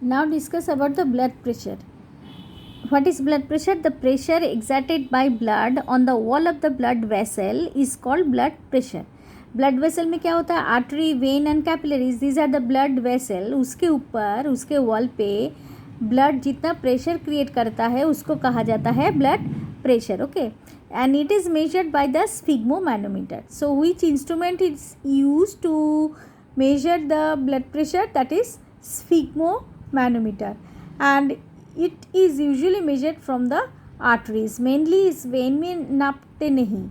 Now discuss about the blood pressure. What is blood pressure? The pressure exerted by blood on the wall of the blood vessel is called blood pressure. Blood vessel में क्या होता है? Artery, vein and capillaries, these are the blood vessel. उसके ऊपर, उसके wall पे blood जितना pressure create करता है उसको कहा जाता है blood pressure. Okay, and it is measured by the sphygmomanometer. So which instrument is use to measure the blood pressure? That is sphygmomanometer, and it is usually measured from the arteries. mainly इस when में नापते नहीं.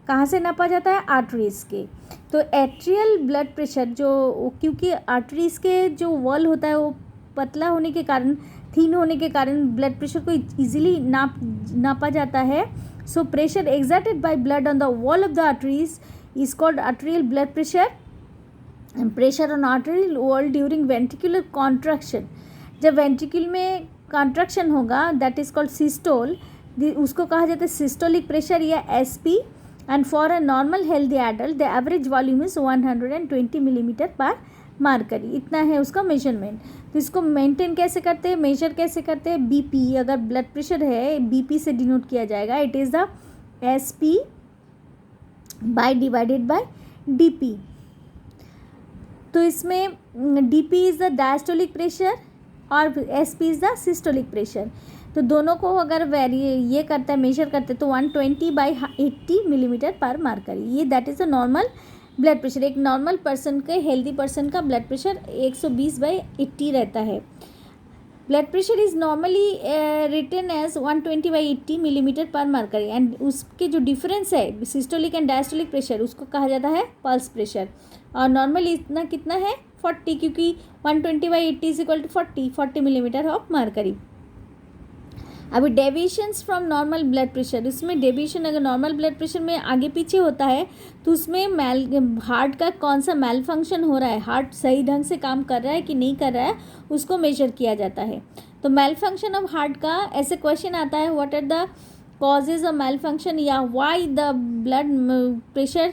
कहाँ से नापा जाता है? Arteries के. तो एट्रियल ब्लड प्रेशर जो, क्योंकि आर्टरीज़ के जो वॉल होता है वो पतला होने के कारण, थीन होने के कारण ब्लड प्रेशर को इजीली नापा जाता है. So pressure exerted by blood on the wall of the arteries is called arterial blood pressure. Pressure on arterial wall during ventricular contraction. जब वेंट्रिकल में कॉन्ट्रैक्शन होगा, दैट इज कॉल्ड सिस्टोल, उसको कहा जाता है सिस्टोलिक प्रेशर या SP. And for a normal healthy adult the average volume is 120 millimetre per mercury. इतना है उसका मेजरमेंट. तो इसको मेंटेन कैसे करते हैं, मेजर कैसे करते हैं? बीपी, अगर ब्लड प्रेशर है बीपी से डिनोट किया जाएगा. It is the SP by divided by DP. तो इसमें DP is the diastolic pressure और SP is the systolic pressure. तो दोनों को अगर ये करता है, मेजर करते हैं, तो 120/80 मिलीमीटर पर मर्करी. ये that is the normal blood pressure. एक नॉर्मल पर्सन के, हेल्दी पर्सन का ब्लड प्रेशर 120/80 रहता है. Blood pressure is normally written as 120/80 millimetre per mercury. And उसके जो डिफरेंस है सिस्टोलिक एंड डायस्टोलिक प्रेशर, उसको कहा जाता है पल्स प्रेशर. और नॉर्मली इतना कितना है? 40, क्योंकि 120/80 is equal to 40 millimetre of mercury. अभी deviations from normal blood pressure. इसमें डेविएशन अगर नॉर्मल ब्लड प्रेशर में आगे पीछे होता है तो उसमें हार्ट का कौन सा मेल फंक्शन हो रहा है, हार्ट सही ढंग से काम कर रहा है कि नहीं कर रहा है, उसको मेजर किया जाता है. तो मेल फंक्शन ऑफ हार्ट का ऐसे क्वेश्चन आता है, what are the causes of malfunction, या why the blood pressure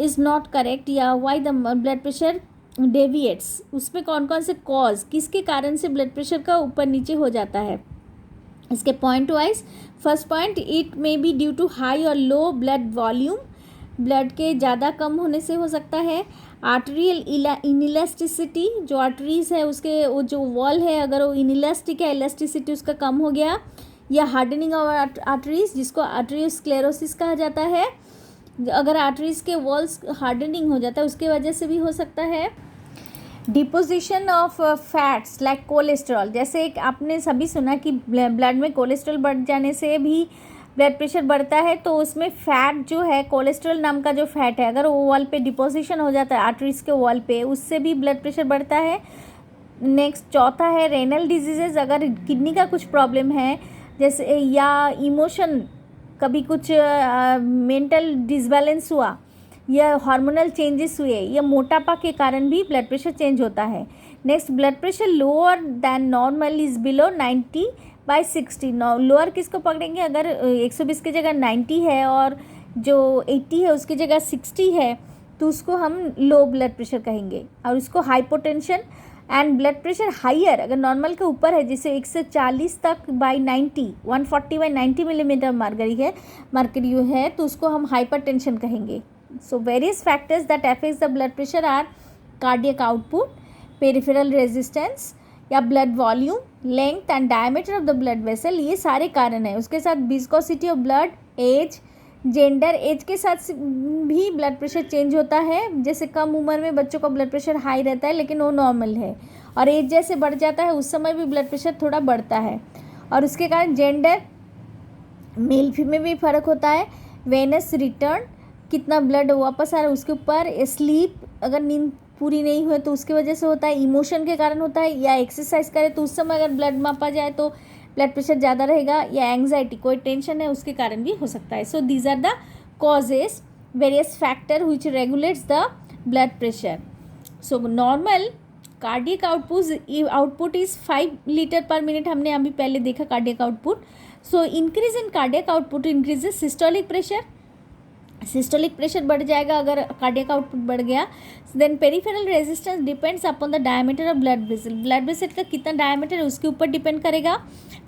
is not correct, या why the blood pressure deviates. उसमें कौन कौन से कॉज, किसके कारण से ब्लड प्रेशर का ऊपर नीचे हो जाता है. इसके point wise, first point, it may be due to high और लो ब्लड वॉल्यूम. ब्लड के ज़्यादा कम होने से हो सकता है. आर्टरियल इनइलास्टिसिटी, जो आर्टरीज है उसके वो जो वॉल है अगर वो इनइलास्टिक है, इलास्टिसिटी उसका कम हो गया. या हार्डनिंग ऑफ आर्टरीज, जिसको आर्टरियोस्क्लेरोसिस कहा जाता है. अगर आर्टरीज के वॉल्स हार्डनिंग हो जाता है उसके वजह से भी हो सकता है. Deposition of fats like cholesterol, जैसे एक आपने सभी सुना कि ब्लड में कोलेस्ट्रॉल बढ़ जाने से भी ब्लड प्रेशर बढ़ता है. तो उसमें फैट जो है, कोलेस्ट्रॉल नाम का जो फैट है, अगर वो वॉल पे डिपोजिशन हो जाता है आर्टरीज के वॉल पे, उससे भी ब्लड प्रेशर बढ़ता है. नेक्स्ट चौथा है रेनल डिजीजेज. अगर किडनी का कुछ प्रॉब्लम है जैसे, या इमोशन, कभी कुछ मेंटल डिसबैलेंस हुआ, या हार्मोनल चेंजेस हुए, या मोटापा के कारण भी ब्लड प्रेशर चेंज होता है. Next, blood pressure lower than normal is below 90/60. Lower किसको पकड़ेंगे? अगर 120 की जगह 90 है और जो 80 है उसकी जगह 60 है तो उसको हम लो ब्लड प्रेशर कहेंगे. और उसको hypotension. And blood pressure higher, अगर नॉर्मल के ऊपर है, जिसे 140 तक बाई 90, 140/90 मिलीमीटर मर्करी है, तो उसको हम हाइपरटेंशन कहेंगे. So various factors that affects the blood pressure are cardiac output, peripheral resistance या blood volume, length and diameter of the blood vessel. ये सारे कारण हैं. उसके साथ viscosity of blood, age, gender. Age के साथ भी ब्लड प्रेशर चेंज होता है. जैसे कम उम्र में बच्चों का ब्लड प्रेशर हाई रहता है लेकिन वो नॉर्मल है, और एज जैसे बढ़ जाता है उस समय भी ब्लड प्रेशर थोड़ा बढ़ता है. और उसके कारण जेंडर, मेल फीमेल में भी फ़र्क होता है. वेनस रिटर्न, कितना ब्लड वापस आ रहा है उसके ऊपर. स्लीप, अगर नींद पूरी नहीं हुई तो उसकी वजह से होता है. इमोशन के कारण होता है. या एक्सरसाइज करे तो उस समय अगर ब्लड मापा जाए तो ब्लड प्रेशर ज़्यादा रहेगा. या एंग्जाइटी, कोई टेंशन है उसके कारण भी हो सकता है. So these are the causes, various factor which regulates the blood pressure. So normal cardiac output is 5 litre per minute. हमने अभी पहले देखा cardiac output. So increase in cardiac output increases systolic pressure. Systolic pressure बढ़ जाएगा अगर cardiac output बढ़ गया. Then peripheral resistance depends upon the diameter of blood vessel. Blood vessel का कितना डायमीटर है उसके ऊपर डिपेंड करेगा.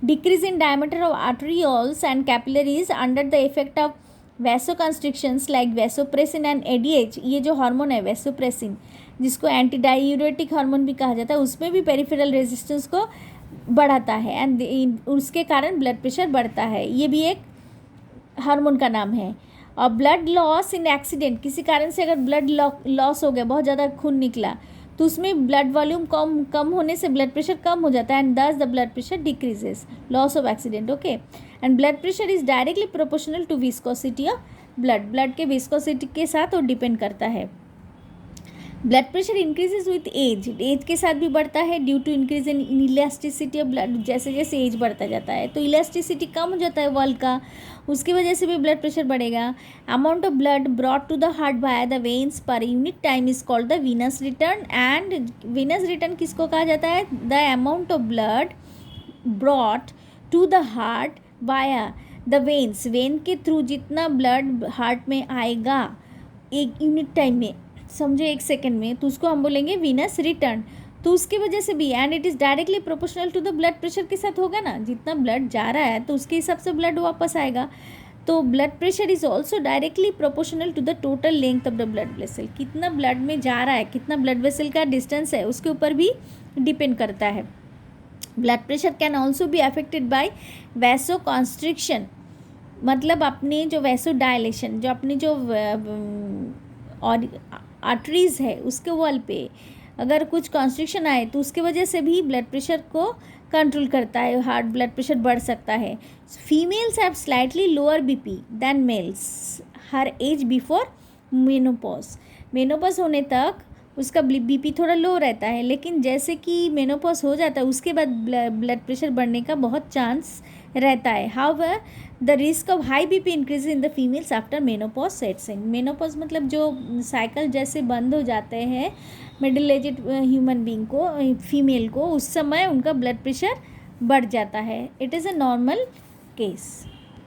Decrease in diameter of arterioles and capillaries under the effect of vasoconstrictions like vasopressin and ADH. ये जो हार्मोन है vasopressin, जिसको एंटी डायूरेटिक हार्मोन भी कहा जाता है, उसमें भी पेरिफेरल रेजिस्टेंस को बढ़ाता है एंड उसके कारण ब्लड प्रेशर बढ़ता है. ये भी एक हार्मोन का नाम है. और ब्लड लॉस इन एक्सीडेंट, किसी कारण से अगर ब्लड लॉस हो गया, बहुत ज़्यादा खून निकला, तो उसमें ब्लड वॉल्यूम कम होने से ब्लड प्रेशर कम हो जाता है and thus the blood pressure decreases. Loss of accident. Okay. And blood pressure is directly proportional to viscosity of blood के विस्कोसिटी के साथ वो डिपेंड करता है. Blood pressure increases with age के साथ भी बढ़ता है due to increase in elasticity of blood. जैसे जैसे एज बढ़ता जाता है तो इलास्टिसिटी कम हो जाता है वॉल का, उसकी वजह से भी ब्लड प्रेशर बढ़ेगा. Amount of blood brought to the heart by the veins per unit time is called the venous return. And venous return किसको कहा जाता है? The amount of blood brought to the heart by the veins. Vein के through जितना blood heart में आएगा एक unit time में, समझो 1 सेकेंड में, तो उसको हम बोलेंगे वीनस रिटर्न. तो उसकी वजह से भी and it is directly proportional to the blood pressure के साथ होगा ना. जितना ब्लड जा रहा है तो उसके हिसाब से ब्लड वापस आएगा. तो blood pressure is also directly proportional to the total length of the blood vessel. कितना ब्लड में जा रहा है, कितना ब्लड वेसल का डिस्टेंस है, उसके ऊपर भी डिपेंड करता है. Blood pressure can also be affected by vaso constriction, मतलब अपने जो वैसो डायलेशन, जो अपनी जो और आर्टरीज़ है उसके वॉल पे अगर कुछ कॉन्स्ट्रिक्शन आए तो उसके वजह से भी ब्लड प्रेशर को कंट्रोल करता है, हार्ट ब्लड प्रेशर बढ़ सकता है. Females have slightly lower BP than males हर एज बिफोर मेनोपॉज. मेनोपॉज होने तक उसका बीपी थोड़ा लो रहता है, लेकिन जैसे कि मेनोपॉज हो जाता है उसके बाद ब्लड प्रेशर बढ़ने का बहुत चांस रहता है. However the risk of high BP increase in the females after menopause sets in. Menopause मतलब जो साइकिल जैसे बंद हो जाते हैं मिडिल एजेड ह्यूमन बींग को, फीमेल को, उस समय उनका ब्लड प्रेशर बढ़ जाता है. It is a normal case.